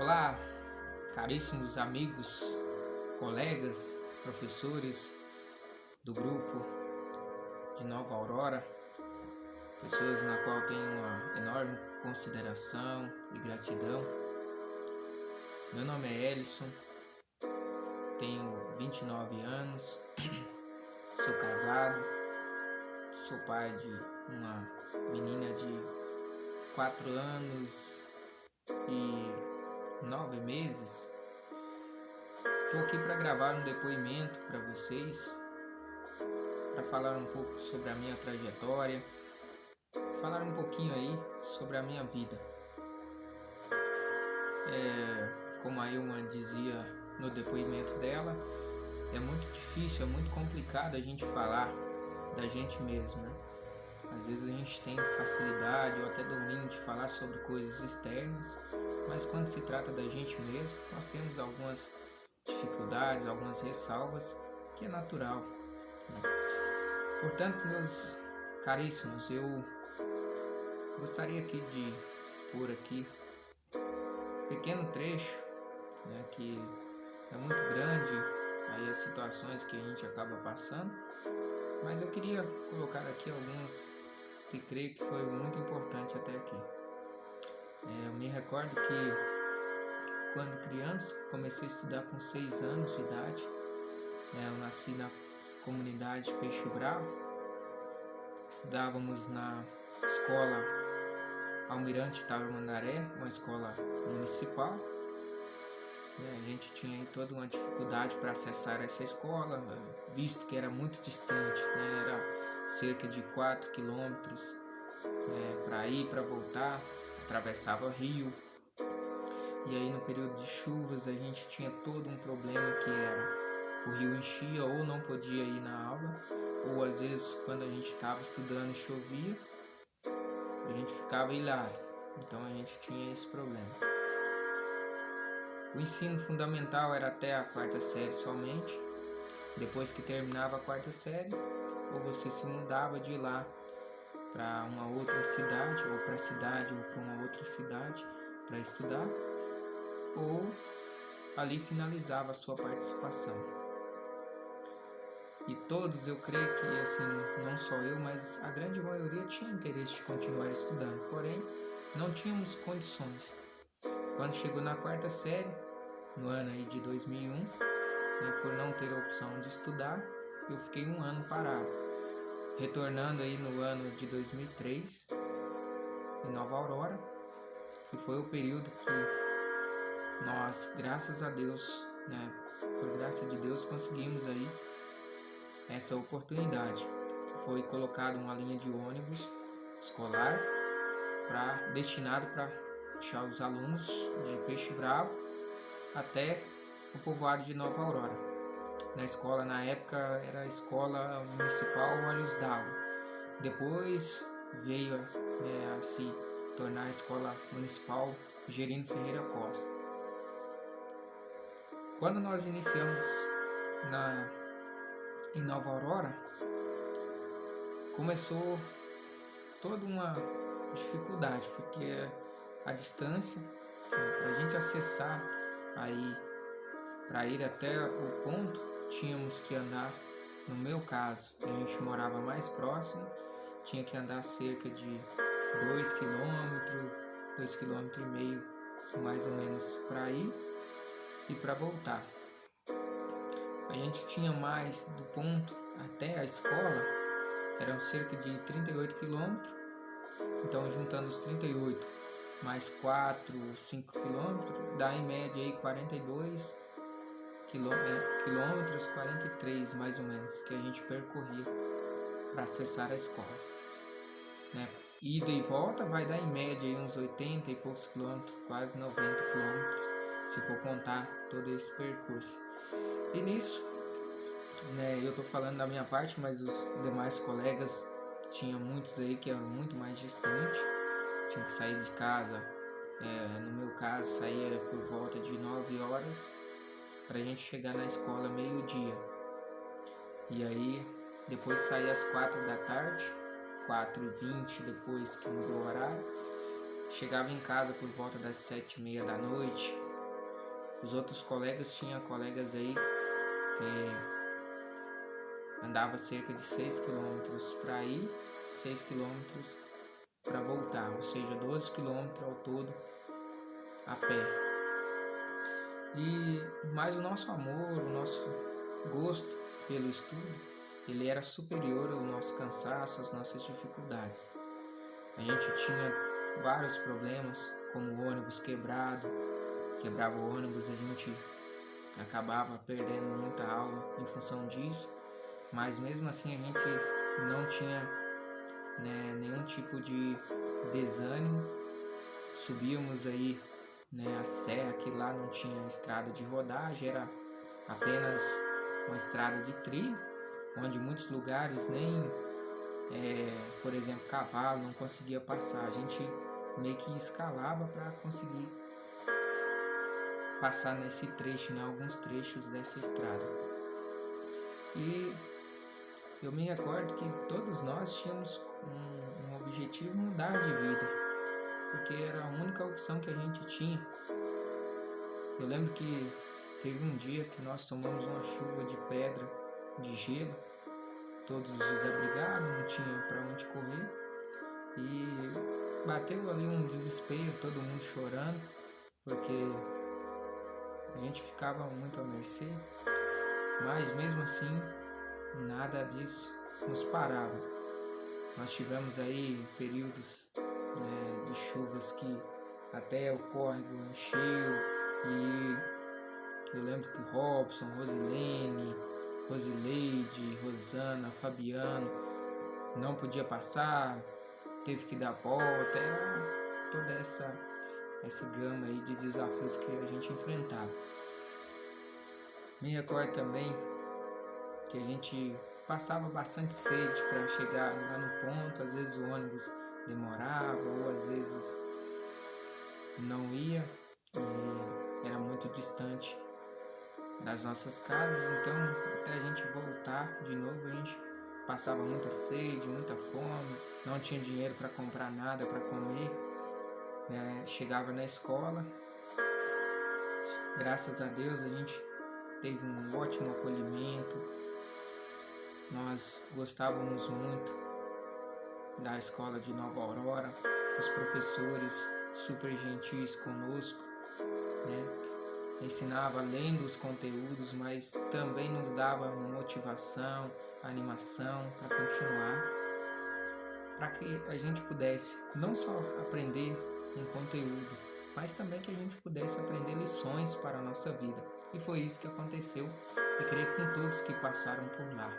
Olá, caríssimos amigos, colegas, professores do grupo de Nova Aurora, pessoas na qual eu tenho uma enorme consideração e gratidão. Meu nome é Elison, tenho 29 anos, sou casado, sou pai de uma menina de 4 anos e 9 meses. Estou aqui para gravar um depoimento para vocês, para falar um pouco sobre a minha trajetória, falar um pouquinho aí sobre a minha vida. Como a Ilma dizia no depoimento dela, é muito difícil, é muito complicado a gente falar da gente mesmo, né? Às vezes a gente tem facilidade ou até domínio de falar sobre coisas externas, mas quando se trata da gente mesmo, nós temos algumas dificuldades, algumas ressalvas, que é natural, né? Portanto, meus caríssimos, eu gostaria aqui de expor aqui um pequeno trecho, né, que é muito grande, aí as situações que a gente acaba passando, mas eu queria colocar aqui alguns que creio que foi muito importante até aqui. Eu me recordo que quando criança, comecei a estudar com 6 anos de idade, eu nasci na comunidade Peixe Bravo, estudávamos na escola Almirante Tamandaré, uma escola municipal. A gente tinha aí toda uma dificuldade para acessar essa escola, visto que era muito distante, era cerca de 4 quilômetros para ir e para voltar, atravessava rio. E aí no período de chuvas a gente tinha todo um problema, que era o rio enchia ou não podia ir na aula, ou às vezes quando a gente estava estudando e chovia, a gente ficava ilhado. Então a gente tinha esse problema. O ensino fundamental era até a 4ª série somente. Depois que terminava a 4ª série, ou você se mudava de lá para uma outra cidade, ou para a cidade, ou para uma outra cidade para estudar, ou ali finalizava a sua participação. E todos, eu creio que assim, não só eu, mas a grande maioria tinha interesse de continuar estudando, porém não tínhamos condições. Quando chegou na 4ª série, no ano aí de 2001, por não ter a opção de estudar, eu fiquei um ano parado. Retornando aí no ano de 2003, em Nova Aurora, que foi o período que nós, graças a Deus, por graça de Deus, conseguimos aí essa oportunidade. Foi colocada uma linha de ônibus escolar destinado para puxar os alunos de Peixe Bravo até o povoado de Nova Aurora. Na escola, na época, era a Escola Municipal Olhos d'Água. Depois veio a se tornar a Escola Municipal Gerino Ferreira Costa. Quando nós iniciamos em Nova Aurora, começou toda uma dificuldade, porque a distância, para a gente acessar aí, para ir até o ponto, tínhamos que andar. No meu caso, a gente morava mais próximo, tinha que andar cerca de 2 km, 2,5 km mais ou menos para ir e para voltar. A gente tinha mais do ponto até a escola, eram cerca de 38 km, então juntando os 38 mais 4, 5 km, dá em média aí 42 quilômetros, 43 mais ou menos, que a gente percorria para acessar a escola. Ida e volta vai dar em média aí uns 80 e poucos quilômetros, quase 90 quilômetros, se for contar todo esse percurso. E nisso, eu estou falando da minha parte, mas os demais colegas, tinha muitos aí que eram muito mais distantes, tinham que sair de casa, no meu caso saía por volta de 9 horas, para a gente chegar na escola meio-dia. E aí depois saía às 4 da tarde, 4h20 depois que mudou o horário, chegava em casa por volta das 7h30 da noite, Os outros colegas, tinha colegas aí que andava cerca de 6 quilômetros para ir, 6 quilômetros para voltar, ou seja, 12 quilômetros ao todo a pé. Mas o nosso amor, o nosso gosto pelo estudo, ele era superior ao nosso cansaço, às nossas dificuldades. A gente tinha vários problemas, como o ônibus quebrava o ônibus, a gente acabava perdendo muita aula em função disso, mas mesmo assim a gente não tinha, né, nenhum tipo de desânimo. Subíamos aí, né, a serra, que lá não tinha estrada de rodagem, era apenas uma estrada de trilho, onde muitos lugares nem, por exemplo, cavalo não conseguia passar. A gente meio que escalava para conseguir passar nesse trecho, né, alguns trechos dessa estrada. E eu me recordo que todos nós tínhamos um objetivo: mudar de vida, porque era a única opção que a gente tinha. Eu lembro que teve um dia que nós tomamos uma chuva de pedra, de gelo, todos desabrigados, não tinha para onde correr, e bateu ali um desespero, todo mundo chorando, porque a gente ficava muito à mercê, mas mesmo assim nada disso nos parava. Nós tivemos aí períodos, né, de chuvas que até o córrego encheu, e eu lembro que Robson, Rosilene, Rosileide, Rosana, Fabiano não podia passar, teve que dar volta, era toda essa gama aí de desafios que a gente enfrentava. Me recordo também que a gente passava bastante sede para chegar lá no ponto, às vezes o ônibus demorava, ou às vezes não ia, e era muito distante das nossas casas, então até a gente voltar de novo a gente passava muita sede, muita fome, não tinha dinheiro para comprar nada para comer, né? Chegava na escola, graças a Deus a gente teve um ótimo acolhimento, nós gostávamos muito da escola de Nova Aurora, os professores super gentis conosco, né? Ensinava além dos conteúdos, mas também nos dava motivação, animação para continuar, para que a gente pudesse não só aprender um conteúdo, mas também que a gente pudesse aprender lições para a nossa vida. E foi isso que aconteceu, e creio com todos que passaram por lá.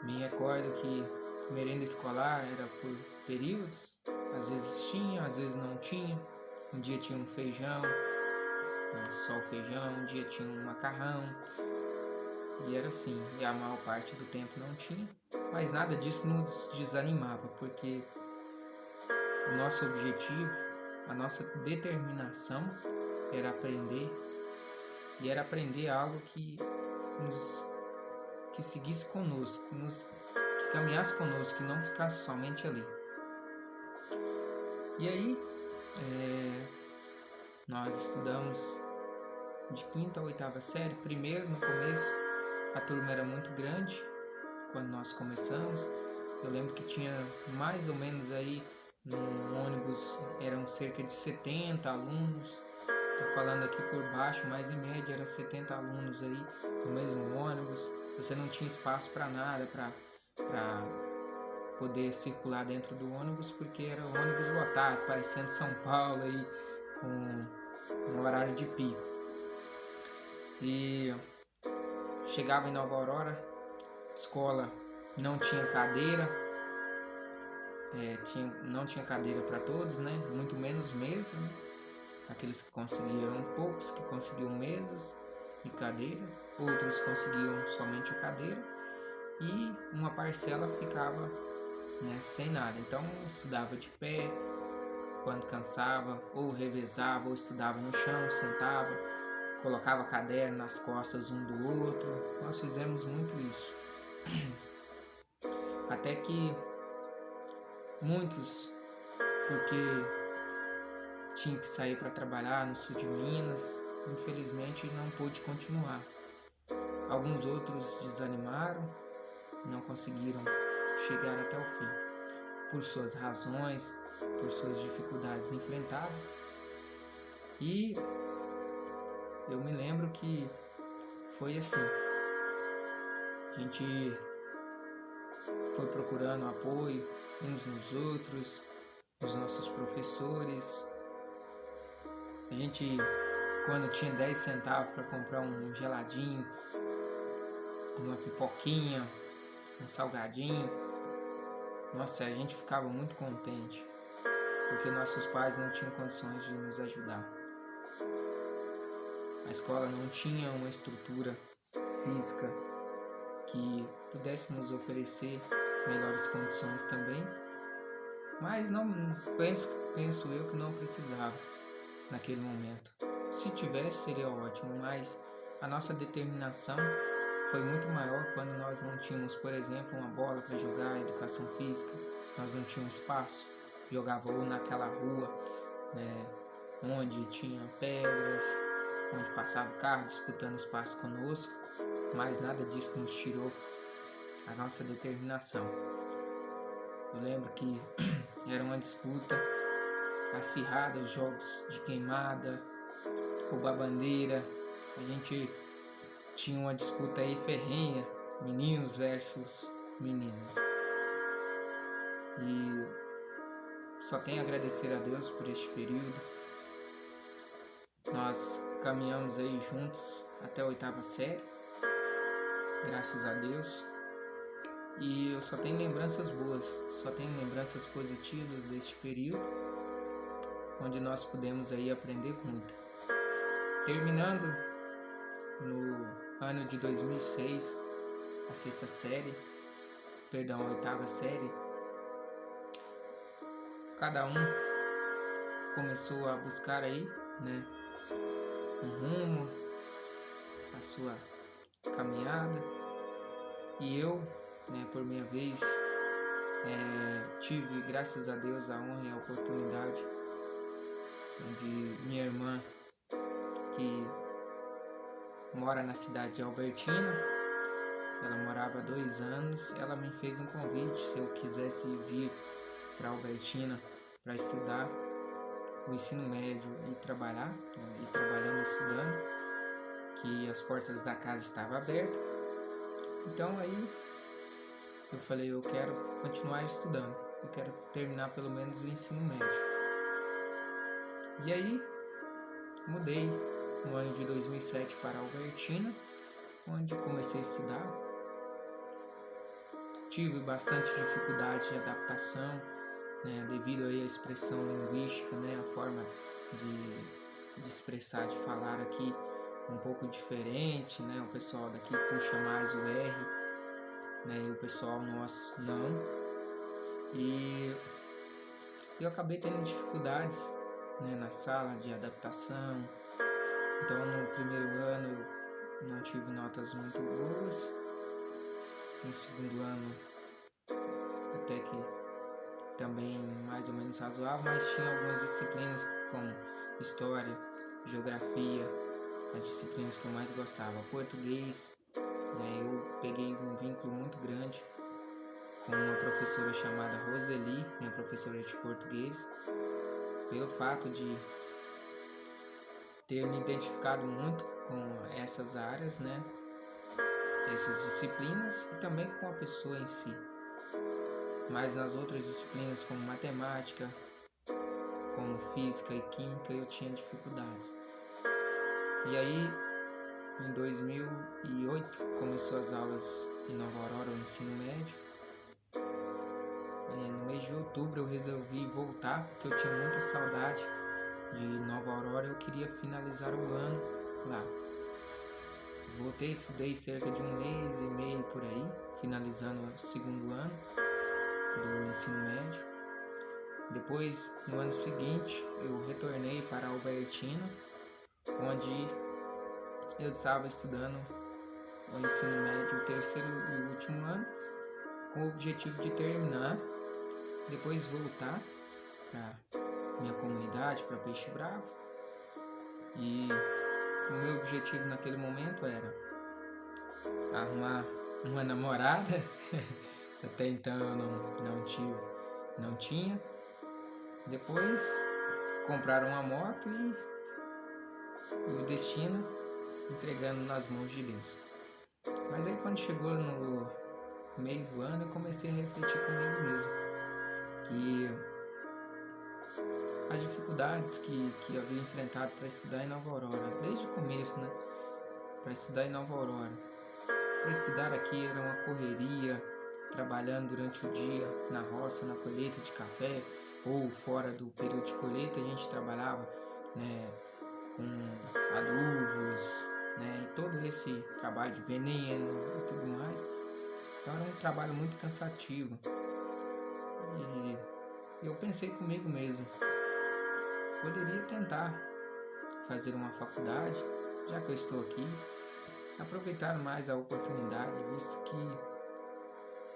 Me recordo que merenda escolar era por períodos, às vezes tinha, às vezes não tinha. Um dia tinha um feijão, só o feijão, um dia tinha um macarrão, e era assim, e a maior parte do tempo não tinha, mas nada disso nos desanimava, porque o nosso objetivo, a nossa determinação era aprender, e era aprender algo que seguisse conosco, que caminhasse conosco, que não ficasse somente ali. E aí, nós estudamos de 5ª a 8ª série. Primeiro, no começo, a turma era muito grande, quando nós começamos. Eu lembro que tinha mais ou menos aí, no ônibus, eram cerca de 70 alunos. Estou falando aqui por baixo, mas em média era 70 alunos aí no mesmo ônibus. Você não tinha espaço para nada, para poder circular dentro do ônibus, porque era um ônibus lotado, parecendo São Paulo aí, com um horário de pico. E chegava em Nova Aurora, escola não tinha cadeira, não tinha cadeira para todos, né? Muito menos mesa, né? Aqueles que conseguiam, poucos que conseguiam mesas e cadeira, outros conseguiam somente a cadeira, e uma parcela ficava, né, sem nada. Então estudava de pé, quando cansava, ou revezava, ou estudava no chão, sentava, colocava caderno nas costas um do outro. Nós fizemos muito isso. Até que muitos, porque tinha que sair para trabalhar no sul de Minas, infelizmente não pude continuar. Alguns outros desanimaram, não conseguiram chegar até o fim, por suas razões, por suas dificuldades enfrentadas. E eu me lembro que foi assim. A gente foi procurando apoio uns nos outros, os nossos professores. A gente, quando tinha 10 centavos para comprar um geladinho, uma pipoquinha, um salgadinho, nossa, a gente ficava muito contente, porque nossos pais não tinham condições de nos ajudar. A escola não tinha uma estrutura física que pudesse nos oferecer melhores condições também, mas não penso eu que não precisava naquele momento. Se tivesse seria ótimo, mas a nossa determinação foi muito maior quando nós não tínhamos, por exemplo, uma bola para jogar, educação física, nós não tínhamos espaço, jogava ou naquela rua, né, onde tinha pedras, onde passava o carro disputando espaço conosco, mas nada disso nos tirou a nossa determinação. Eu lembro que era uma disputa acirrada, os jogos de queimada, roubar bandeira, a gente tinha uma disputa aí ferrenha, meninos versus meninas. E só tenho a agradecer a Deus por este período. Nós caminhamos aí juntos até a 8ª série, graças a Deus. E eu só tenho lembranças boas, só tenho lembranças positivas deste período, onde nós pudemos aí aprender muito. Terminando no ano de 2006, a 6ª série, perdão, a 8ª série, cada um começou a buscar aí, né, um rumo, a sua caminhada, e eu, né, por minha vez, tive, graças a Deus, a honra e a oportunidade de minha irmã, que mora na cidade de Albertina, ela morava há 2 anos, ela me fez um convite se eu quisesse vir para Albertina para estudar o ensino médio e trabalhar, né, e trabalhando e estudando, que as portas da casa estavam abertas. Então aí eu falei, eu quero continuar estudando, eu quero terminar pelo menos o ensino médio. E aí mudei no ano de 2007 para Albertina, onde comecei a estudar. Tive bastante dificuldade de adaptação, né, devido aí à expressão linguística, né, a forma de expressar, de falar aqui um pouco diferente, né, o pessoal daqui puxa mais o R, né, e o pessoal nosso não. E eu acabei tendo dificuldades, né, na sala de adaptação. Então no primeiro ano eu não tive notas muito boas, no segundo ano até que também mais ou menos razoável, mas tinha algumas disciplinas como história, geografia, as disciplinas que eu mais gostava. Português, né, eu peguei um vínculo muito grande com uma professora chamada Roseli, minha professora de português, pelo fato de ter me identificado muito com essas áreas, né, essas disciplinas, e também com a pessoa em si. Mas nas outras disciplinas como matemática, como física e química, eu tinha dificuldades. E aí, em 2008, começou as aulas em Nova Aurora, o ensino médio. No mês de outubro eu resolvi voltar, porque eu tinha muita saudade de Nova Aurora, eu queria finalizar o ano lá. Voltei, estudei cerca de 1 mês e meio por aí, finalizando o segundo ano do ensino médio. Depois, no ano seguinte, eu retornei para Albertina, onde eu estava estudando o ensino médio, o 3º e último ano, com o objetivo de terminar, depois voltar para minha comunidade, para Peixe Bravo, e o meu objetivo naquele momento era arrumar uma namorada. Até então eu não tinha. Depois compraram uma moto e o destino entregando nas mãos de Deus. Mas aí quando chegou no meio do ano eu comecei a refletir comigo mesmo que as dificuldades que eu havia enfrentado para estudar em Nova Aurora, desde o começo, né? Para estudar em Nova Aurora. Para estudar aqui era uma correria, trabalhando durante o dia na roça, na colheita de café, ou fora do período de colheita a gente trabalhava, né, com adubos, né, e todo esse trabalho de veneno e tudo mais. Então era um trabalho muito cansativo. E eu pensei comigo mesmo, poderia tentar fazer uma faculdade, já que eu estou aqui, aproveitar mais a oportunidade, visto que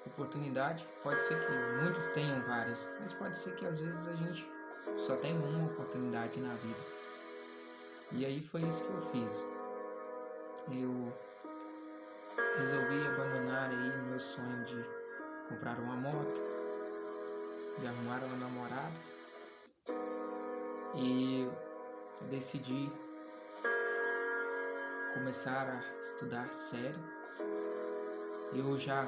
oportunidade pode ser que muitos tenham várias, mas pode ser que às vezes a gente só tem uma oportunidade na vida. E aí foi isso que eu fiz. Eu resolvi abandonar aí meu sonho de comprar uma moto, de arrumar uma namorada, e decidi começar a estudar sério. Eu já,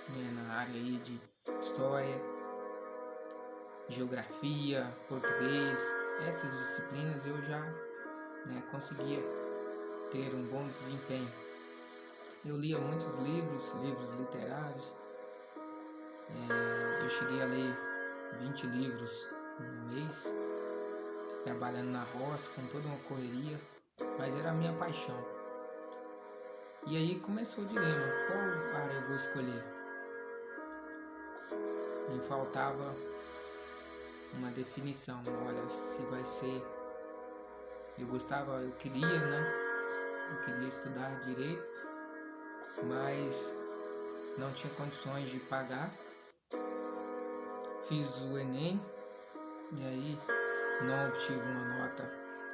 na área aí de história, geografia, português, essas disciplinas eu já conseguia ter um bom desempenho. Eu lia muitos livros literários. Eu cheguei a ler 20 livros no mês, trabalhando na roça, com toda uma correria, mas era a minha paixão. E aí começou o dilema, qual área eu vou escolher? Me faltava uma definição, olha, se vai ser... Eu queria estudar direito, mas não tinha condições de pagar. Fiz o Enem e aí não obtive uma nota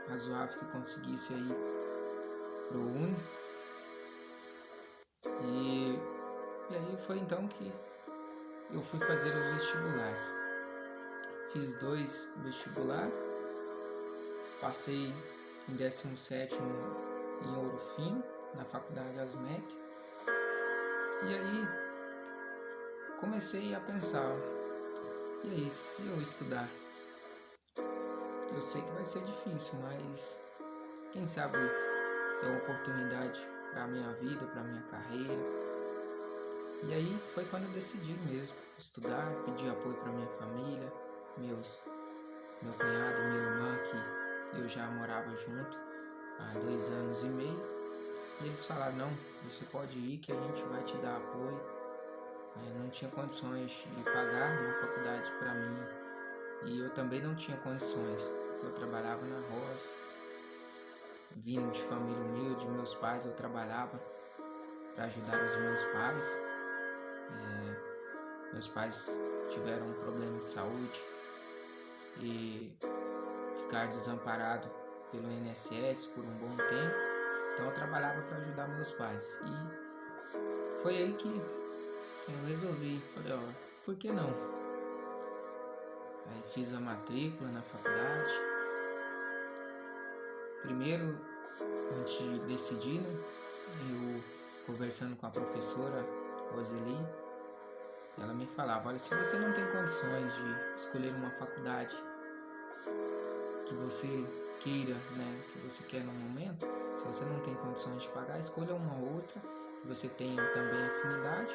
razoável que conseguisse aí pro Uni. E aí foi então que eu fui fazer os vestibulares. Fiz 2 vestibulares, passei em 17º em Ouro Fino, na faculdade ASMEC. E aí comecei a pensar, e aí, se eu estudar? Eu sei que vai ser difícil, mas quem sabe é uma oportunidade para a minha vida, para a minha carreira. E aí foi quando eu decidi mesmo estudar, pedir apoio para minha família, meu cunhado, minha irmã, que eu já morava junto há 2 anos e meio. E eles falaram, não, você pode ir que a gente vai te dar apoio. Não tinha condições de pagar uma faculdade para mim. E eu também não tinha condições, porque eu trabalhava na roça, vindo de família humilde, meus pais, eu trabalhava para ajudar os meus pais. Meus pais tiveram um problema de saúde e ficaram desamparados pelo INSS por um bom tempo, então eu trabalhava para ajudar meus pais. E foi aí que eu resolvi, falei, por que não? Aí fiz a matrícula na faculdade. Primeiro, antes de decidir, eu conversando com a professora Roseli, ela me falava, olha, se você não tem condições de escolher uma faculdade que você queira, que você quer no momento, se você não tem condições de pagar, escolha uma outra que você tenha também afinidade,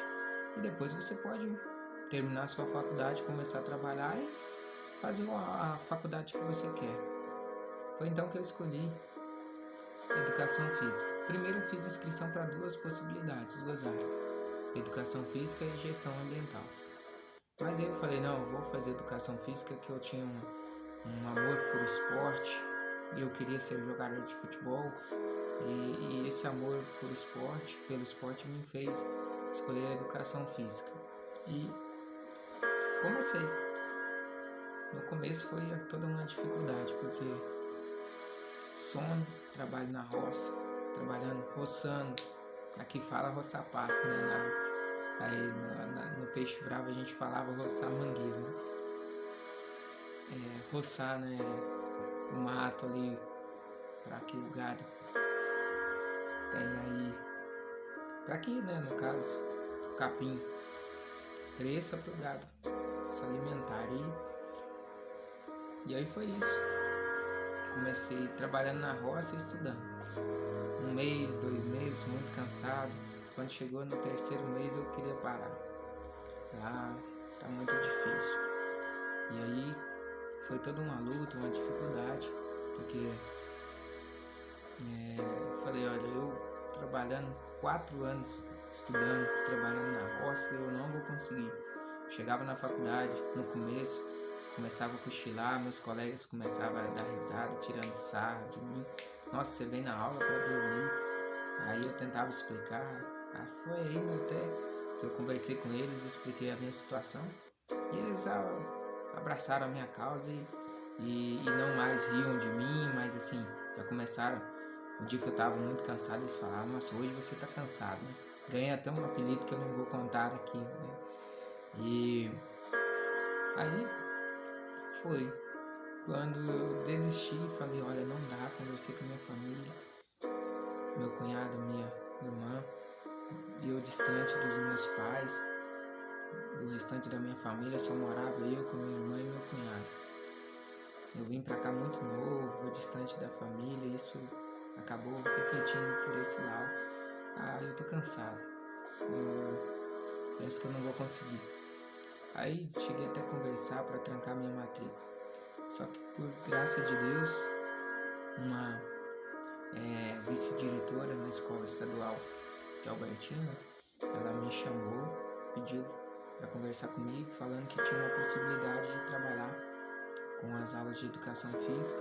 e depois você pode terminar a sua faculdade, começar a trabalhar e fazer a faculdade que você quer. Foi então que eu escolhi Educação Física. Primeiro eu fiz inscrição para 2 possibilidades, 2 áreas, Educação Física e Gestão Ambiental. Mas aí eu falei, não, eu vou fazer Educação Física, que eu tinha um amor por esporte, eu queria ser jogador de futebol, e esse amor pelo esporte me fez escolher a Educação Física. E comecei. No começo foi toda uma dificuldade, porque sono, trabalho na roça, trabalhando, roçando. Aqui fala roçar pasto, né? No peixe bravo a gente falava roçar mangueira, né? Roçar, né, o mato ali para que o gado tenha aí, para que, né, no caso, o capim cresça para o gado se alimentar. E aí foi isso. Comecei trabalhando na roça e estudando. 1 mês, 2 meses, muito cansado. Quando chegou no 3º mês eu queria parar. Tá muito difícil. E aí foi toda uma luta, uma dificuldade, porque falei, olha, eu trabalhando 4 anos, estudando, trabalhando na roça, eu não vou conseguir. Chegava na faculdade, no começo, começava a cochilar, meus colegas começavam a dar risada, tirando sarro de mim. Nossa, você vem na aula para dormir. Aí eu tentava explicar. Foi aí até que eu conversei com eles, expliquei a minha situação. E eles abraçaram a minha causa e não mais riam de mim, mas assim, já começaram. O dia que eu tava muito cansado, eles falaram, nossa, hoje você tá cansado, né? Ganhei até um apelido que eu não vou contar aqui, né? E aí foi quando eu desisti, falei, olha, não dá, conversei com a minha família, meu cunhado, minha irmã, e eu distante dos meus pais, o restante da minha família só morava eu com minha irmã e meu cunhado. Eu vim pra cá muito novo, distante da família, e isso acabou refletindo por esse lado. Eu tô cansado, eu penso que eu não vou conseguir. Aí cheguei até a conversar para trancar minha matrícula. Só que por graça de Deus, uma vice-diretora na escola estadual de Albertina, ela me chamou, pediu para conversar comigo, falando que tinha uma possibilidade de trabalhar com as aulas de educação física,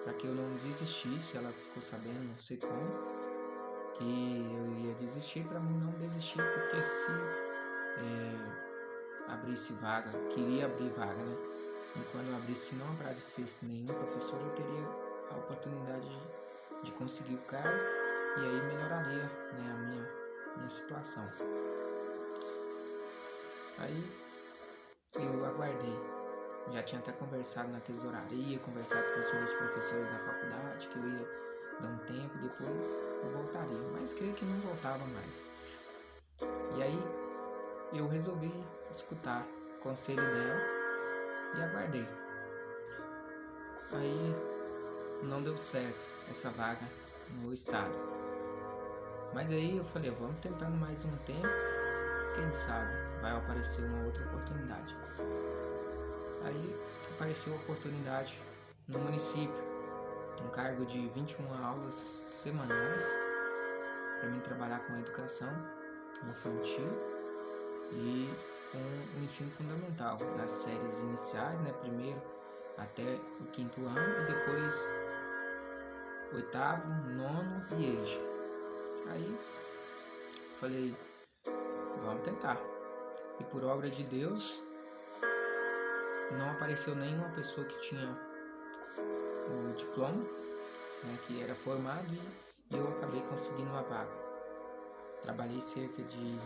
para que eu não desistisse. Ela ficou sabendo, não sei como, que eu ia desistir, para mim não desistir, porque se abrisse vaga, queria abrir vaga, né? E quando eu abrisse, se não aparecesse nenhum professor, eu teria a oportunidade de conseguir o cargo, e aí melhoraria, né, a minha situação. Aí eu aguardei. Já tinha até conversado na tesouraria, conversado com os meus professores da faculdade, que eu ia dar um tempo, depois eu voltaria. Mas creio que não voltava mais. E aí eu resolvi escutar o conselho dela e aguardei. Aí não deu certo essa vaga no estado. Mas aí eu falei, vamos tentando mais um tempo, quem sabe vai aparecer uma outra oportunidade. Aí apareceu a oportunidade no município, um cargo de 21 aulas semanais para mim trabalhar com a educação infantil e com o ensino fundamental, nas séries iniciais, né, primeiro até o 5º ano, e depois 8º, 9º e EJA. Aí falei, vamos tentar. E por obra de Deus, não apareceu nenhuma pessoa que tinha o diploma, né, que era formado, e eu acabei conseguindo uma vaga. Trabalhei cerca de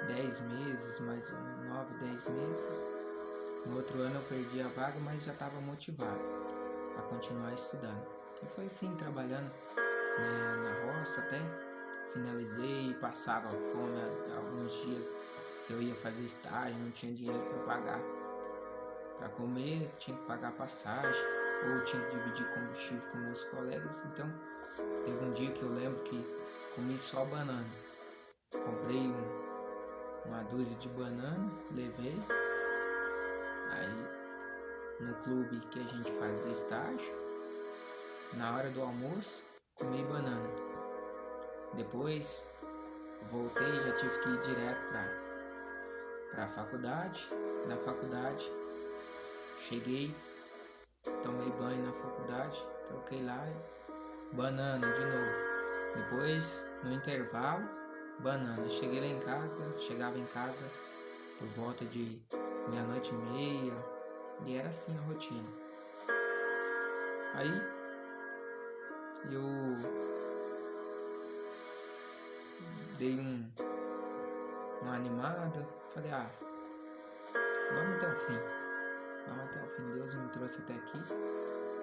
10 meses, mais ou menos 9, 10 meses. No outro ano eu perdi a vaga, mas já estava motivado a continuar estudando. E foi assim, trabalhando, né, na roça até finalizei, passava fome alguns dias que eu ia fazer estágio, não tinha dinheiro para pagar para comer, tinha que pagar passagem, ou tinha que dividir combustível com meus colegas. Então teve um dia que eu lembro que comi só banana. Comprei uma dúzia de banana, levei. Aí no clube que a gente fazia estágio, na hora do almoço, comi banana. Depois voltei, já tive que ir direto para a faculdade. Na faculdade, cheguei, tomei banho na faculdade, troquei lá, banana de novo. Depois, no intervalo, banana. Cheguei lá em casa, chegava em casa por volta de 00:30, e era assim a rotina. Aí eu dei uma animada, falei, vamos até o fim, Deus me trouxe até aqui.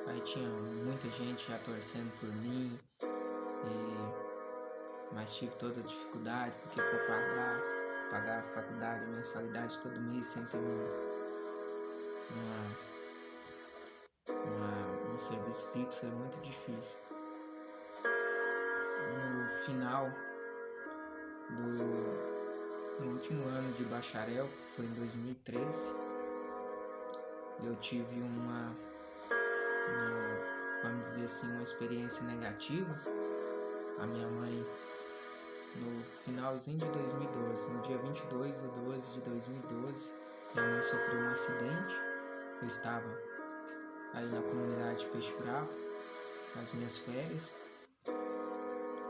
Aí tinha muita gente já torcendo por mim, mas tive toda a dificuldade, porque para pagar a faculdade, a mensalidade todo mês sem ter um serviço fixo é muito difícil. No final no último ano de bacharel, que foi em 2013, eu tive vamos dizer assim, uma experiência negativa. A minha mãe, no finalzinho de 2012, no dia 22/12 de 2012, minha mãe sofreu um acidente. Eu estava aí na comunidade Peixe Bravo, nas minhas férias.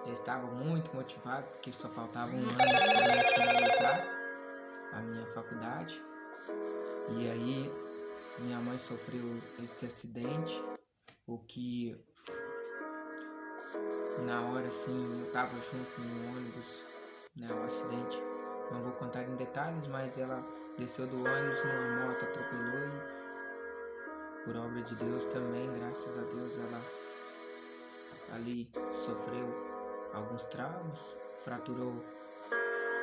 Eu estava muito motivado, porque só faltava um ano para eu finalizar a minha faculdade. E aí minha mãe sofreu esse acidente, o que na hora assim eu estava junto no ônibus, né, o acidente, não vou contar em detalhes, mas ela desceu do ônibus numa moto, atropelou e por obra de Deus também, graças a Deus, ela ali sofreu alguns traumas, fraturou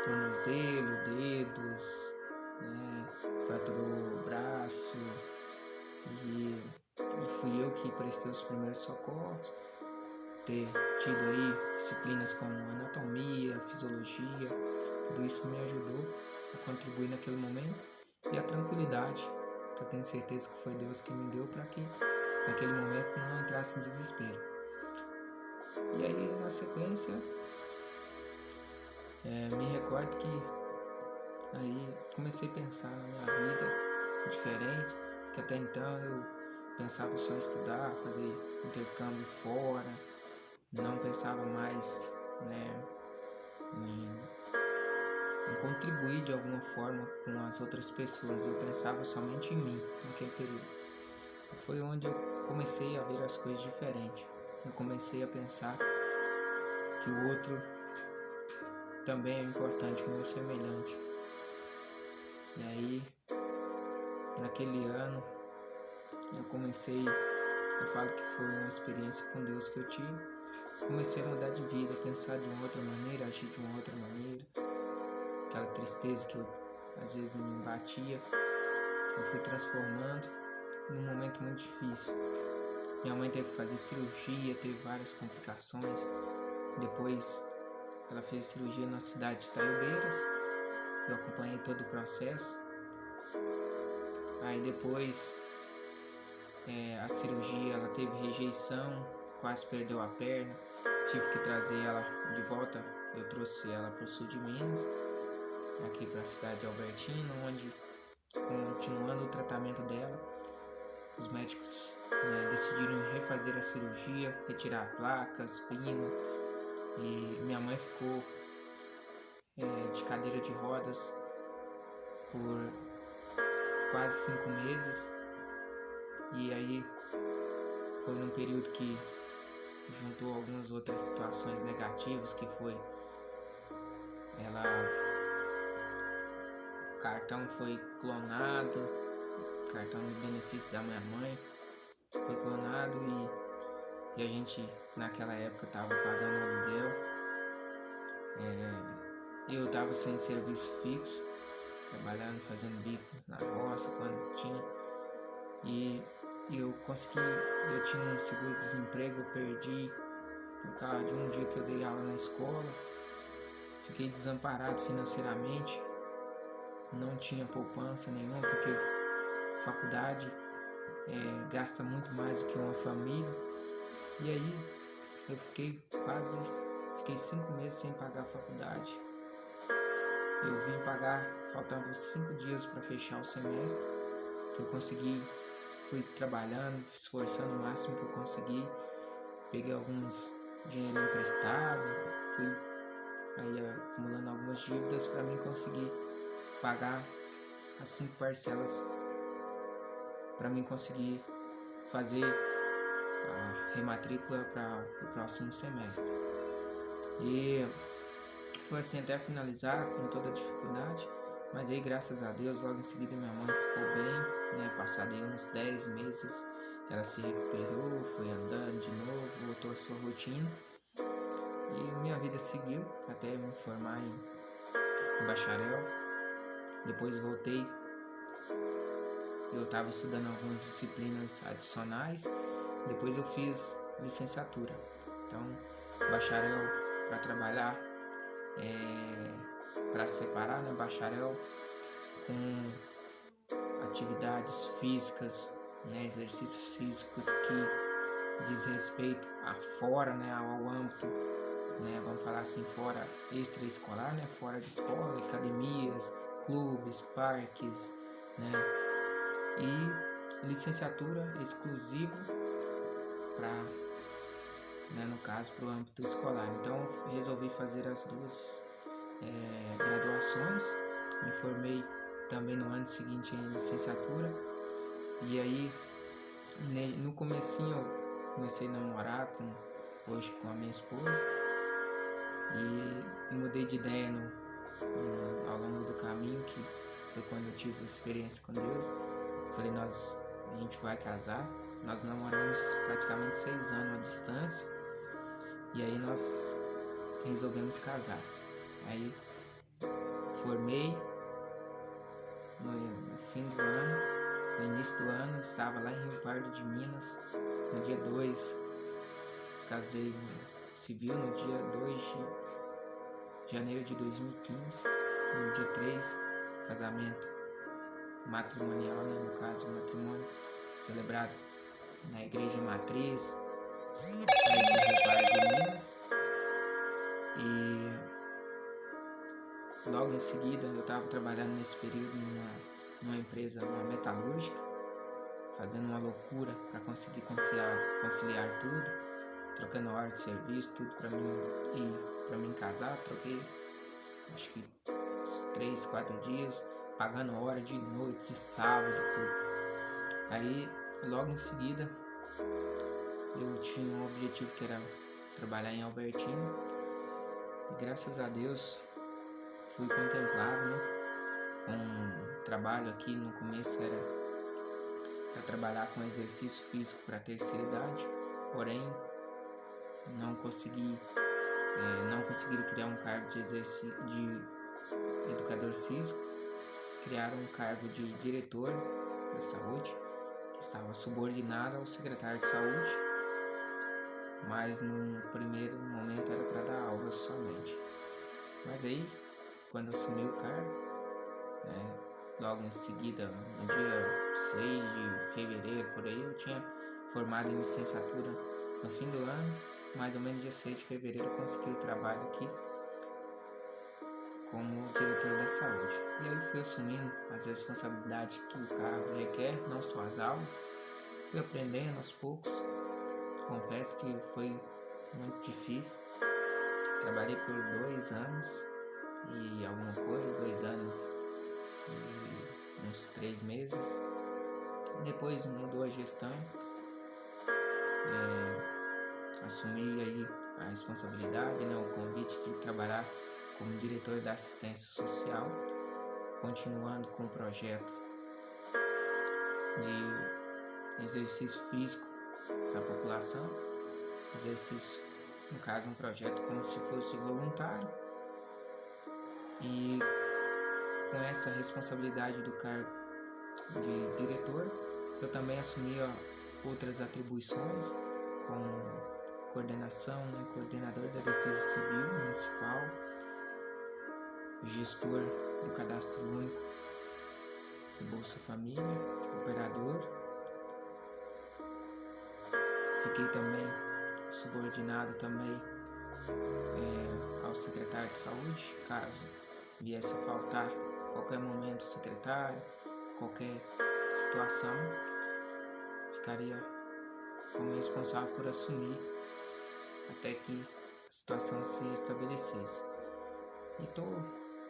tornozelo, dedos, né, fraturou o braço e fui eu que prestei os primeiros socorros. Ter tido aí disciplinas como anatomia, fisiologia, tudo isso me ajudou a contribuir naquele momento, e a tranquilidade, que eu tenho certeza que foi Deus que me deu para que naquele momento não entrasse em desespero. E aí na sequência me recordo que aí comecei a pensar na minha vida diferente, que até então eu pensava só em estudar, fazer intercâmbio fora, não pensava mais, né, em contribuir de alguma forma com as outras pessoas. Eu pensava somente em mim naquele período. Foi onde eu comecei a ver as coisas diferentes. Eu comecei a pensar que o outro também é importante, o meu semelhante. E aí, naquele ano, eu falo que foi uma experiência com Deus que eu tive. Comecei a mudar de vida, pensar de uma outra maneira, agir de uma outra maneira. Aquela tristeza que às vezes me batia, eu fui transformando num momento muito difícil. Minha mãe teve que fazer cirurgia, teve várias complicações. Depois ela fez cirurgia na cidade de Taiobeiras. Eu acompanhei todo o processo. Aí depois a cirurgia, ela teve rejeição, quase perdeu a perna. Tive que trazer ela de volta. Eu trouxe ela para o sul de Minas, aqui para a cidade de Albertina, onde, continuando o tratamento dela, os médicos decidiram refazer a cirurgia, retirar placas, pino, e minha mãe ficou de cadeira de rodas por quase 5 meses. E aí foi num período que juntou algumas outras situações negativas, que foi o cartão foi clonado, o cartão de benefício da minha mãe foi clonado, e a gente naquela época estava pagando aluguel, eu estava sem serviço fixo, trabalhando, fazendo bico na roça quando tinha, e eu tinha um seguro-desemprego, eu perdi por causa de um dia que eu dei aula na escola. Fiquei desamparado financeiramente, não tinha poupança nenhuma, porque faculdade gasta muito mais do que uma família. E aí eu fiquei 5 meses sem pagar a faculdade. Eu vim pagar, faltavam 5 dias para fechar o semestre, que eu consegui, fui trabalhando, esforçando o máximo que eu consegui, peguei alguns dinheiro emprestado, fui aí acumulando algumas dívidas para mim conseguir pagar as 5 parcelas, para mim conseguir fazer a rematrícula para o próximo semestre. E foi assim até finalizar com toda a dificuldade, mas aí graças a Deus logo em seguida minha mãe ficou bem, né? Passado aí uns 10 meses ela se recuperou, foi andando de novo, voltou à sua rotina e minha vida seguiu até me formar em bacharel. Depois voltei, eu estava estudando algumas disciplinas adicionais, depois eu fiz licenciatura. Então, bacharel para trabalhar, para separar, né? Bacharel com atividades físicas, né? Exercícios físicos que diz respeito a fora, né? Ao âmbito, né? Vamos falar assim, fora extraescolar, né? Fora de escola, academias, clubes, parques, né? E licenciatura exclusiva para, né, no caso, para o âmbito escolar. Então, resolvi fazer as duas graduações. Me formei também no ano seguinte em licenciatura. E aí, no comecinho, eu comecei a namorar hoje com a minha esposa. E mudei de ideia ao longo do caminho, que foi quando eu tive experiência com Deus. Falei, a gente vai casar. Nós namoramos praticamente 6 anos à distância. E aí nós resolvemos casar. Aí formei no fim do ano, no início do ano, estava lá em Rio Pardo de Minas. No dia 2, casei no civil, no dia 2 de janeiro de 2015. No dia 3, casamento matrimonial, né? No caso, matrimônio celebrado na igreja matriz, aí de Rio Pardo de Minas. E logo em seguida eu estava trabalhando nesse período numa empresa, numa metalúrgica, fazendo uma loucura para conseguir conciliar tudo, trocando hora de serviço, tudo para mim casar. Troquei acho que uns 3, 4 dias, pagando hora de noite, de sábado, tudo. Aí logo em seguida eu tinha um objetivo que era trabalhar em Albertina, e graças a Deus fui contemplado, né, com um trabalho aqui. No começo era para trabalhar com exercício físico para terceira idade, porém não conseguiram criar um cargo de educador físico. Criaram um cargo de diretor da saúde, que estava subordinado ao secretário de saúde, mas no primeiro momento era para dar aula somente. Mas aí, quando assumi o cargo, né, logo em seguida, no dia 6 de fevereiro, por aí, eu tinha formado em licenciatura no fim do ano. Mais ou menos dia 6 de fevereiro eu consegui o trabalho aqui como diretor da saúde. E aí fui assumindo as responsabilidades que o cargo requer, não só as aulas. Fui aprendendo aos poucos. Confesso que foi muito difícil. Trabalhei por 2 anos e alguma coisa, 2 anos e uns 3 meses. Depois mudou a gestão. Assumi aí a responsabilidade, né, o convite de trabalhar como diretor da assistência social, continuando com o projeto de exercício físico da população. Exercício, no caso, um projeto como se fosse voluntário. E com essa responsabilidade do cargo de diretor, eu também assumi outras atribuições, como coordenação, né, coordenador da Defesa Civil Municipal, gestor do Cadastro Único do Bolsa Família, operador. Fiquei também subordinado também ao secretário de saúde, caso viesse a faltar qualquer momento o secretário, qualquer situação, ficaria como responsável por assumir até que a situação se estabelecesse. E estou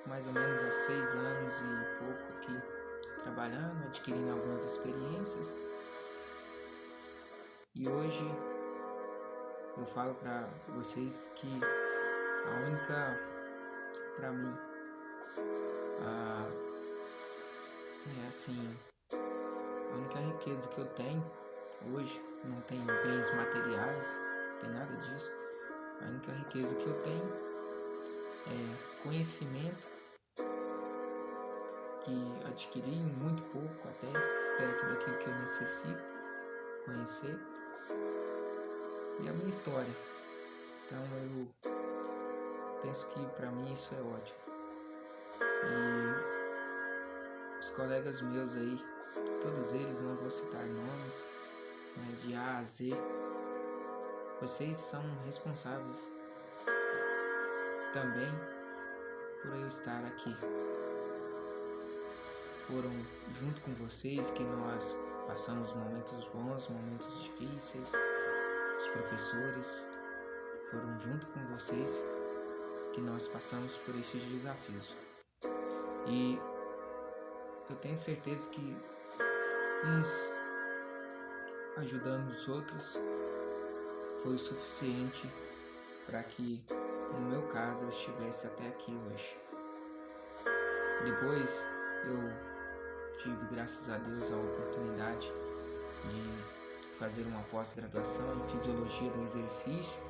mais ou menos há 6 anos e pouco aqui trabalhando, adquirindo algumas experiências. E hoje eu falo para vocês que a única, para mim, a única riqueza que eu tenho hoje, não tem bens materiais, não tem nada disso. A única riqueza que eu tenho é conhecimento, que adquiri muito pouco, até perto daquilo que eu necessito conhecer, e a minha história. Então eu penso que para mim isso é ótimo. E os colegas meus aí, todos eles, não vou citar nomes, né, de A a Z, vocês são responsáveis também por eu estar aqui. Foram junto com vocês que nós passamos momentos bons, momentos difíceis. Os professores foram junto com vocês que nós passamos por esses desafios. E eu tenho certeza que uns ajudando os outros foi o suficiente para que, no meu caso, eu estivesse até aqui hoje. Depois eu tive, graças a Deus, a oportunidade de fazer uma pós-graduação em Fisiologia do Exercício.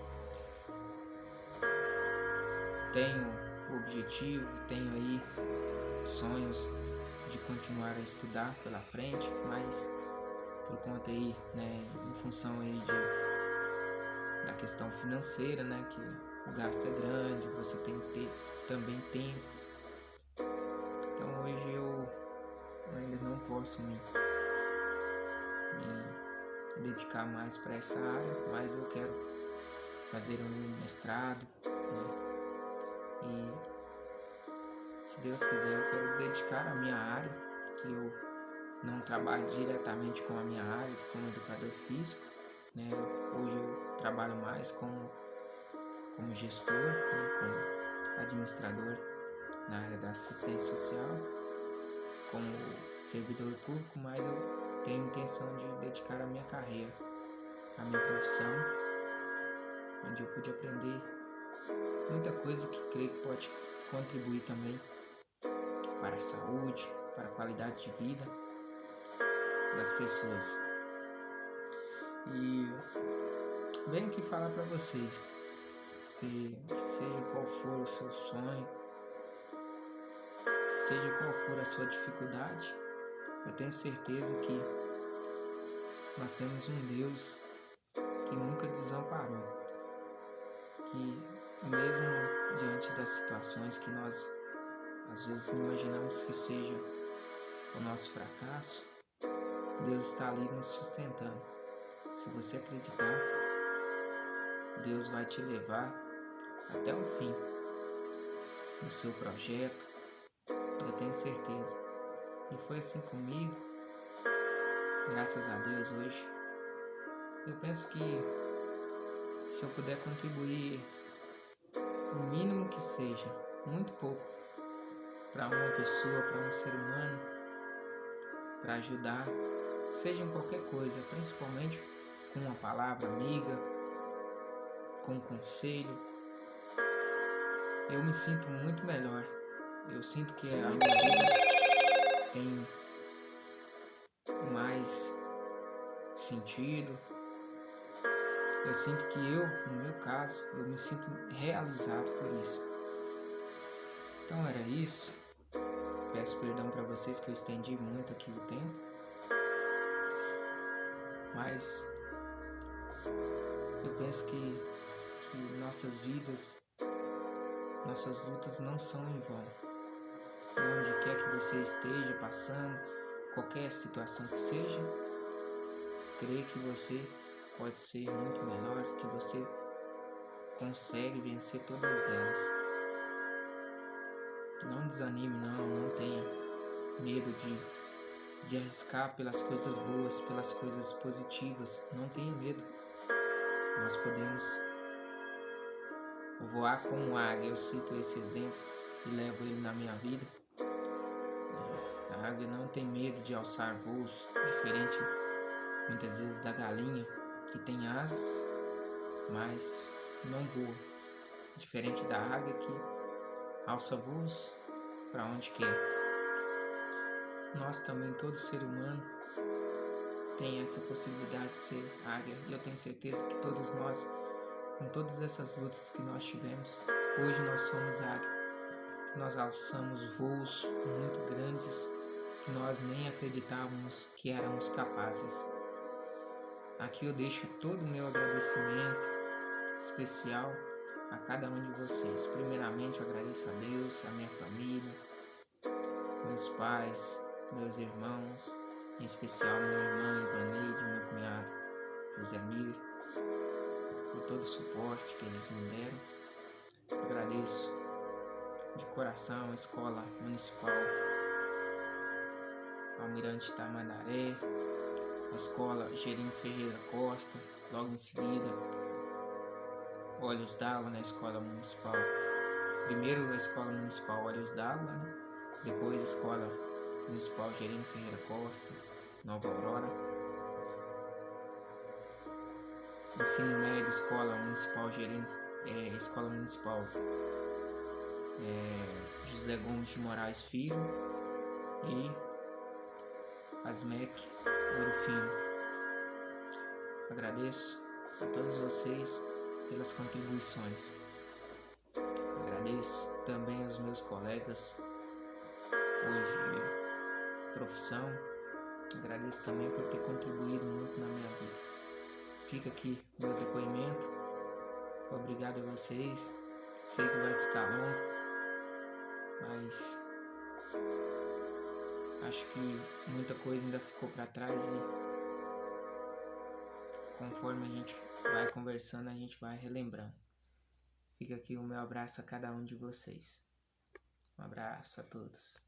Tenho o objetivo, tenho aí sonhos de continuar a estudar pela frente, mas por conta aí, né, em função aí da questão financeira, né, que o gasto é grande, você tem que ter também tempo. Então hoje eu ainda não posso me dedicar mais para essa área, mas eu quero fazer um mestrado, né, e se Deus quiser eu quero dedicar a minha área, que eu não trabalho diretamente com a minha área como educador físico, né? Hoje eu trabalho mais como gestor, né? Como administrador na área da assistência social, como servidor público, mas eu tenho a intenção de dedicar a minha carreira, a minha profissão, onde eu pude aprender muita coisa que creio que pode contribuir também para a saúde, para a qualidade de vida das pessoas. E venho aqui falar para vocês que seja qual for o seu sonho, seja qual for a sua dificuldade, eu tenho certeza que nós temos um Deus que nunca desamparou, que mesmo diante das situações que nós às vezes imaginamos que seja o nosso fracasso, Deus está ali nos sustentando. Se você acreditar, Deus vai te levar até o fim no seu projeto, eu tenho certeza. E foi assim comigo, graças a Deus hoje. Eu penso que se eu puder contribuir o mínimo que seja, muito pouco, para uma pessoa, para um ser humano, para ajudar, seja em qualquer coisa, principalmente com uma palavra amiga, com um conselho, eu me sinto muito melhor. Eu sinto que a minha vida tem mais sentido. Eu sinto que no meu caso, eu me sinto realizado por isso. Então era isso. Peço perdão para vocês que eu estendi muito aqui o tempo. Mas eu penso que nossas vidas, nossas lutas não são em vão. E onde quer que você esteja passando, qualquer situação que seja, creio que você pode ser muito melhor, que você consegue vencer todas elas. Não desanime, não tenha medo de arriscar pelas coisas boas, pelas coisas positivas. Não tenha medo. Nós podemos voar como águia. Eu cito esse exemplo e levo ele na minha vida. A águia não tem medo de alçar voos, diferente muitas vezes da galinha, que tem asas, mas não voa. Diferente da águia que alça voos para onde quer. Nós também, todo ser humano, tem essa possibilidade de ser águia. E eu tenho certeza que todos nós, com todas essas lutas que nós tivemos, hoje nós somos águia. Nós alçamos voos muito grandes que nós nem acreditávamos que éramos capazes. Aqui eu deixo todo o meu agradecimento especial a cada um de vocês. Primeiramente eu agradeço a Deus, a minha família, meus pais, meus irmãos, em especial meu irmão Ivaneide, meu cunhado José Miller, por todo o suporte que eles me deram. Agradeço de coração a Escola Municipal Almirante Tamandaré, a Escola Gerino Ferreira Costa, logo em seguida Olhos d'Água na Escola Municipal. Primeiro a Escola Municipal Olhos d'Água, né? Depois a Escola Municipal Gerino Ferreira Costa, Nova Aurora. Ensino médio, Escola Municipal Escola Municipal José Gomes de Moraes Filho e ASMEC Ouro Fino. Agradeço a todos vocês pelas contribuições. Agradeço também aos meus colegas hoje de profissão. Agradeço também por ter contribuído muito na minha vida. Fica aqui o meu depoimento. Obrigado a vocês. Sei que vai ficar longo, mas acho que muita coisa ainda ficou para trás e conforme a gente vai conversando, a gente vai relembrando. Fica aqui o meu abraço a cada um de vocês. Um abraço a todos.